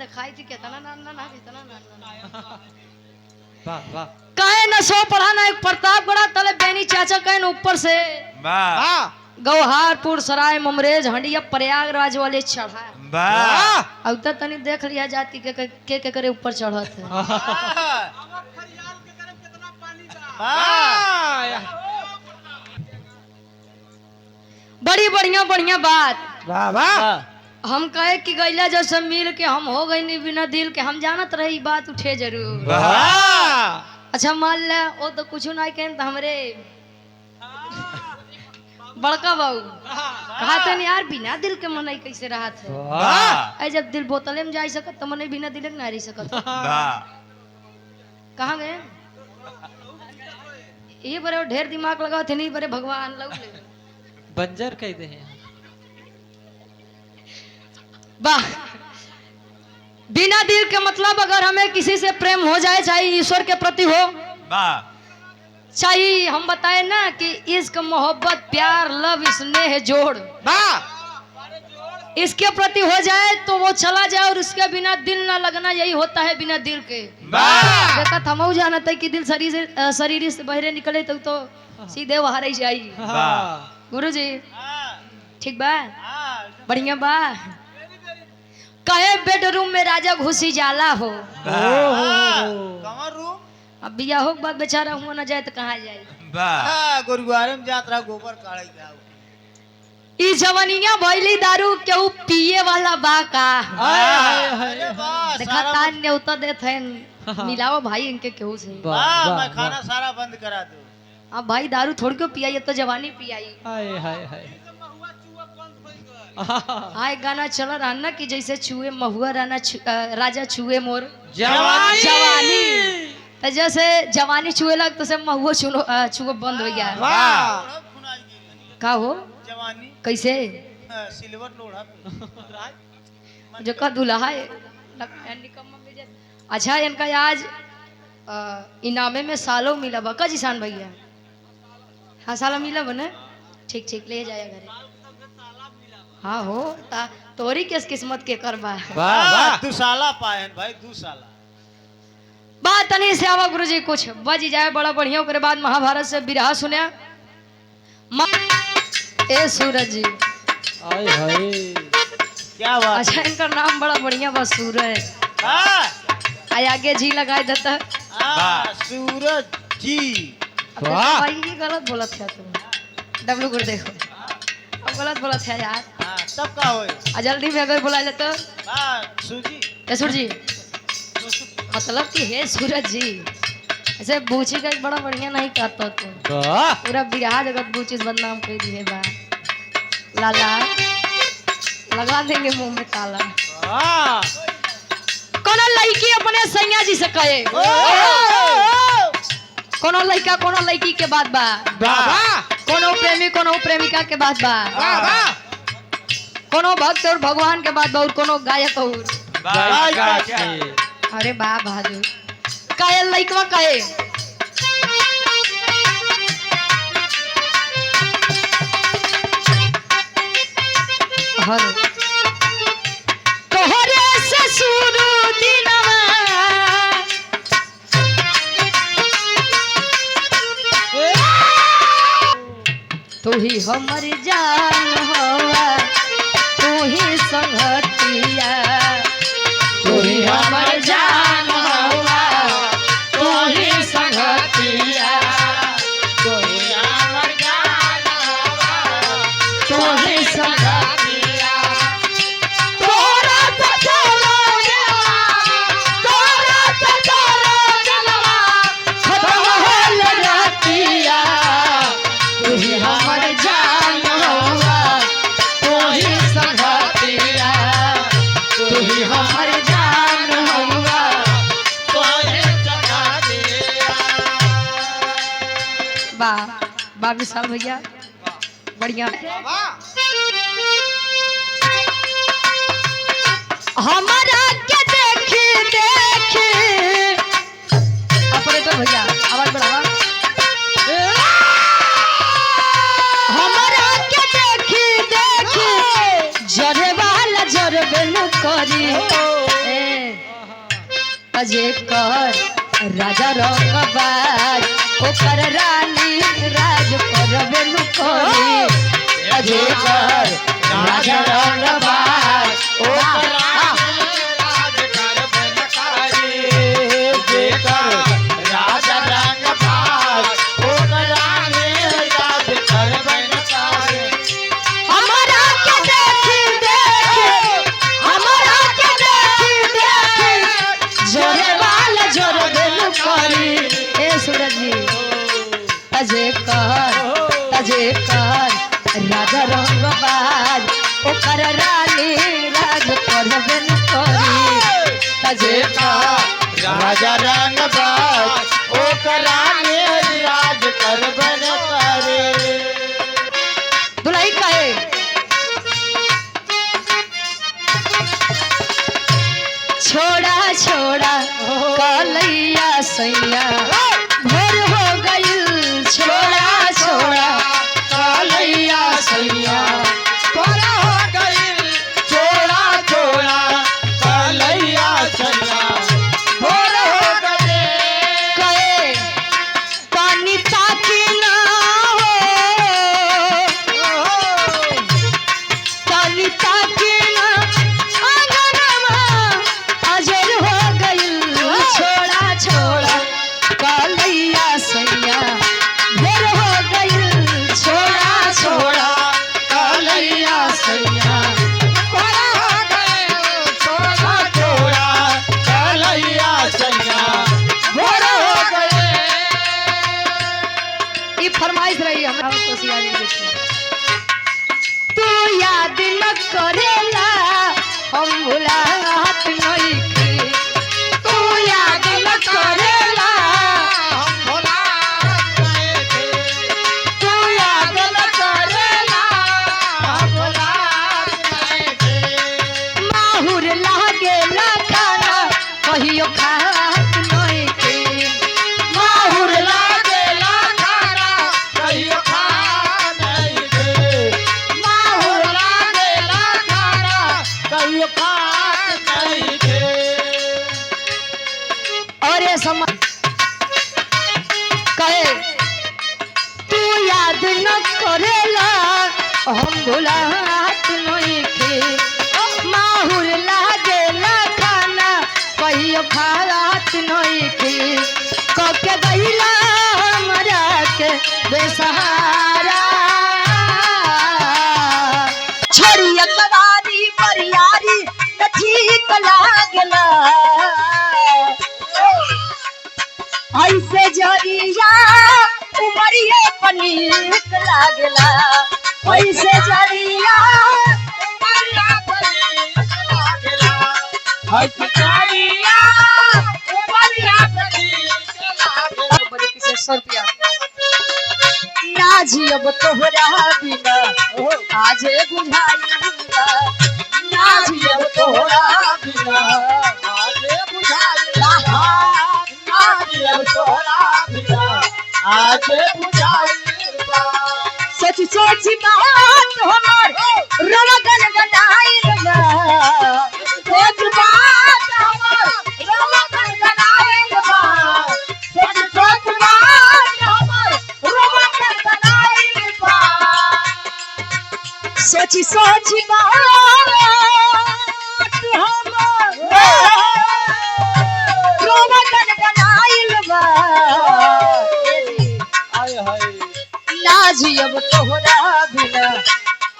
दिखाई थी कितना ना ना ना कितना ना ना वाह वाह काहे न सो पढ़ा ना एक प्रतापगढ़ तले बेनी चाचा कहे न ऊपर से वाह गौहारपुर सराय ममरेज हंडिया प्रयागराज वाले चढ़ा वाह अब तक तनी देख लिया जाती के करे ऊपर चढ़त है बड़ी बढ़िया बढ़िया बात वाह वाह हम कहे कि गैला जैसे मिल के हम हो गई नहीं बिना दिल के हम जानत रही बात उठे जरूर वाह अच्छा मान ले वो तो कुछ नहीं कहें तो हमरे बड़का बाबू कहा था यार बिना दिल के मन कैसे रहा था वाह ऐ जब दिल बोतले में जा सकत तो मन बिना दिल के ना रह सकत वाह कहाँ गए ये बड़े ढेर दिमाग लगाओ थे नहीं बड़े भगवान लग बंजर कह दे वाह बिना दिल के मतलब अगर हमें किसी से प्रेम हो जाए चाहे ईश्वर के प्रति हो वाह चाहिए हम बताए ना कि इश्क मोहब्बत प्यार लव स्नेह जोड़ वाह इसके प्रति हो जाए तो वो चला जाए और उसके बिना दिल ना लगना यही होता है बिना दिल के वाह देखा थमऊ जानता है कि दिल शरीर से बहरे निकले तो सीधे वहां रह जाई वाह गुरु जी ठीक बा बढ़िया बा कहे बेडरूम में राजा घुसी जाला हो कमर रूम अब बिया हो बाद बेचारा हुआ ना जाए तो कहाँ जाए वाह गुरुद्वारे में जात रहा गोबर काढ़े जाओ ई जवनिया भइली दारू केहू पिए वाला बा का अरे वाह देखा तान न्योता देत हैं मिलाओ भाई इनके केहू से वाह मैं खाना सारा बंद करा दूं अब भाई दारू थोड़ी क्यों पियाई तो जवानी पियाई हाय हाय हाय हाँ एक गाना चल रहा ना कि जैसे छुए महुआ राजा छुए मोर जवानी तो जैसे जवानी छुए लग तो से महुआ छुए बंद हो गया वाह का हो जवानी कैसे सिल्वर लोढ़ा जो का दूल्हा है निकम्मा मिल जाए। अच्छा इनका आज इनामे में सालों मिला बा का जिसान भैया हाँ साला मिला बने ठीक ठीक ले जाया घरे हाँ हो तोरी किस किस्मत के करबा वाह वाह दुसाला पायन भाई दुसाला बात नहीं से आवा गुरु जी कुछ बज जाए बड़ा बढ़िया के बाद महाभारत से बिरहा सुनया ए सूरज जी हाय हाय क्या बात अच्छा इनका नाम बड़ा बढ़िया बा सूरज हाँ आगे जी लगाए देता सूरज जी वाह भाई ये गलत बोला था तुम डब्लू गुरु देखो अब गलत बोला था यार हाँ तब का होए जल्दी में अगर बुला लेते हाँ सूजी सूरज जी मतलब कि हे सूरज जी ऐसे बूची का एक बड़ा बढ़िया नहीं कहता तुम वाह पूरा बिरहा जगत बूची बदनाम कर दिए बा लाला लगा देंगे मुंह में ताला वाह कोनो लड़की अपने सैया जी से कहे कोनो लड़का कोनो लड़की के बात बा वाह कोनो प्रेमी कोनो प्रेमिका के बात बा वाह कोनो भक्त और भगवान के बात बा और कोनो गायक और अरे बा बहादुर कहे लड़कवा कहे हेलो तोहरे से शुरू दिनवा तू ही हमर जान हवा तू ही संगतिया तू ही हमर जान हवा तू ही संगतिया तू ही हमर जान हवा तू ही संगतिया तोरा तो चलो तोरा तो चलो चलवा खत्म होल रातिया तू ही हमर जान हवा तू ही संगतिया तू ही हमर जान हवा वाह वाह विशाल भैया बढ़िया हमारा के देखी देखी ऑपरेटर भैया आवाज बढ़ावा हमारा के देखी देखी जरे वाला जरबे न करी अजय कर राजा रंगबाज ओकर रानी राज करबे नु करी अजय कर राजा रंगबाज ओकर राज करबे न करे जेकर राजा रंगबाज ओकर रानी राज करबे न करे हमारा के देखी हमारा के देखी जोरे वाला जोर बेलु करी ए सूरज जी अजय कर राजा रंगबाज ओकर रानी राज करबे नु करी अजय कर राजा रंगबाज ओकर रानी राज करबे न करे दुलाई कहे छोड़ा छोड़ा कलैया सैया भोर हो गई छोड़ा छोड़ा कलैया सैया भोर हो गई छोड़ा छोड़ा कलैया सैया भोर हो गई कहे पानी ताकी ना हो पानी ताकी ना आंगनमा अजर हो गई छोड़ा छोड़ा कलैया सैया भोर हो गई छोड़ा छोड़ा कलैया सैया भोर हो गई छोड़ा छोड़ा कलैया सैया भोर हो गई ये फरमाइश रही हमरा कोशियारी देखिए तू याद न करेला हम भुलात नहीं की तू याद न करेला हम भोला गए थे तू याद न करेला हम भोला गए थे माहुर लागेला खाना कहियो खात नहीं की माहुर लागेला खाना कहियो खा नहीं थे माहुर लागेला खाना कहियो खा नहीं थे और ये सम कहे तू याद न करेला हम भुलात नहीं के माहुर लागेला खाना कहियो खात नहीं के कके गईला हमरा के बेसहारा छोड़ी अकबारी बरियारी न ठीक लागला ऐसे जरिया उमरिए पनीक लागला ऐसे जरिया उमरिया पनीक लागेला हाय कचारिया उमरिया पनीक लागेला बड़े पीछे 100 रुपया नाजी अब तोहरा बिना आजे बुझाइला नाजी अब तोहरा बिना आजे बुझाइला आजे तोरा बिना आजे बुझाइला सच सोच बात हमार रवगन गनाइल बा सोच बात हमार रोमन गनाइल बा सोच बात हमार रोमन गनाइल बा सोच सोच बात हमार रवगन गनाइल बा हाय हाय नाजी अब तोहरा बिना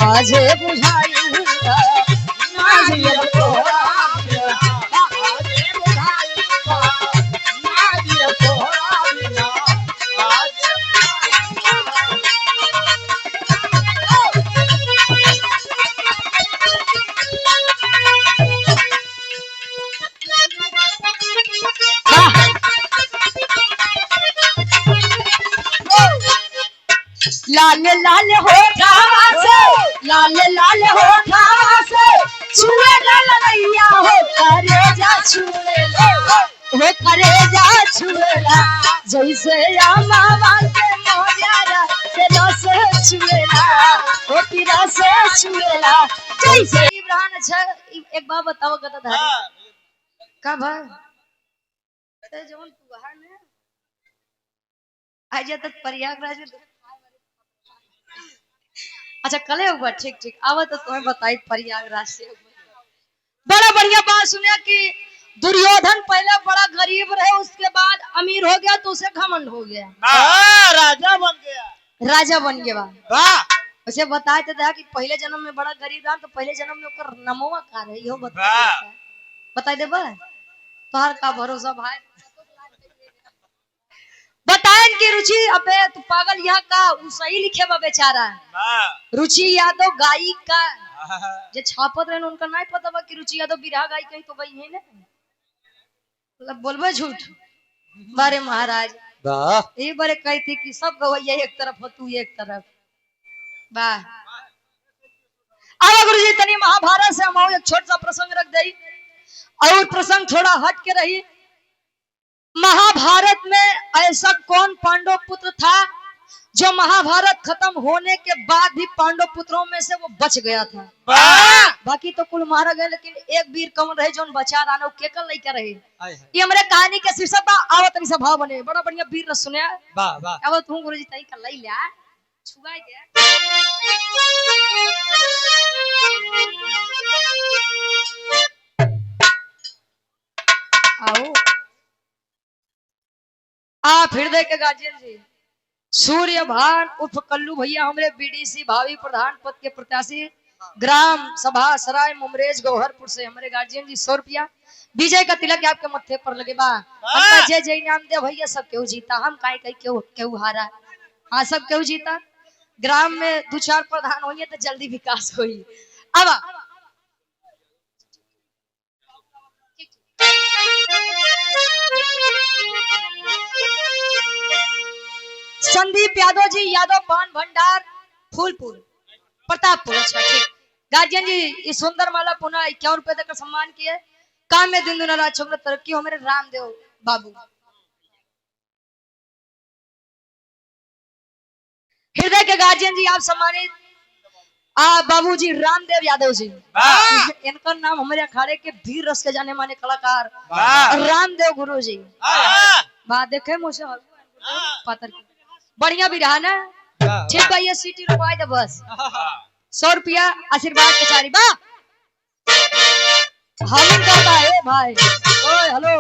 आजे बुझाइला नाजी अब तोहरा आजे बुझाइला आजे तोरा बिना आजे लाल लाल हो ठावा से लाल लाल हो ठावा से छुए ललैया हो करेजा छुएला हो करेजा छुएला जैसे अमावा के मोजारा से रस छुएला हो की रस छुएला जैसे इब्राहिम अच्छा एक बात बताओ कत धारी का भाई तो जवन तू है ना आज तक प्रयागराज में अच्छा कले हुआ ठीक ठीक आवा तो तुम्हें बताई प्रयागराज से बड़ा बढ़िया बात सुनिया कि दुर्योधन पहले बड़ा गरीब रहे उसके बाद अमीर हो गया तो उसे घमंड हो गया राजा बन गया। राजा बन गया वाह उसे बताए थे कि पहले जन्म में बड़ा गरीब रहा तो पहले जन्म में ओकर नमवा का रहे यो बताई दे तोहर का भरोसा भाई बताएं की रुचि अबे तू पागल यहाँ का उ सही लिखे बा बेचारा रुचि यादव गायिक का जे छापत रहे उनका नहीं पता बा कि रुचि यादव बिरहा गायिक कहीं तो गई है ना मतलब बोलबे झूठ बारे महाराज वाह ये बारे कही थी कि सब गवैया एक तरफ हो तू एक तरफ वाह अब गुरुजी तनी महाभारत से हम एक छोटा सा प्रसंग रख दई और प्रसंग थोड़ा हट के रही महाभारत में ऐसा कौन पांडव पुत्र था जो महाभारत खत्म होने के बाद भी पांडव पुत्रों में से वो बच गया था बाकी तो कुल मारा गए लेकिन एक वीर कौन रहे जो बचा रहा केकल नहीं रहे ये हमारे कहानी के शीर्षक बा आवत नहीं स्वभाव बने बड़ा बढ़िया वीर रस सुने वाह वाह अब तू गुरुजी तई कर लई ले छुगाई दे आओ आप हृदय के गार्जियन जी सूर्य भान उर्फ कल्लू भैया हमारे बीडीसी भावी प्रधान पद के प्रत्याशी ग्राम सभा सराय मुमरेज गौहरपुर से हमारे गार्जियन जी 100 रुपया विजय का तिलक आपके मत्थे पर लगे बा जय जय नाम दे भैया सब केहू जीता हम काहे कहीं केहू हारा हाँ सब केहू जीता ग्राम में 2-4 प्रधान होइए तो जल्दी विकास होई अब संदीप यादव जी यादव पान भंडार फूलपुर प्रतापपुर अच्छा ठीक गार्जियन जी इस सुंदर माला पुनः 51 रुपए देकर सम्मान किए काम में दिन दुना रात छोकरा तरक्की हो मेरे रामदेव बाबू हृदय के गार्जियन जी आप सम्मानित बाबूजी रामदेव यादव जी इनका नाम हमारे अखाड़े के वीर रस के जाने माने कलाकार रामदेव गुरु जी बात देखे मुझे पातर बढ़िया भी रहा ना ठीक है ये सीटी रुपए दे बस 100 रुपया आशीर्वाद के चारी बा हम करता है भाई ओए हेलो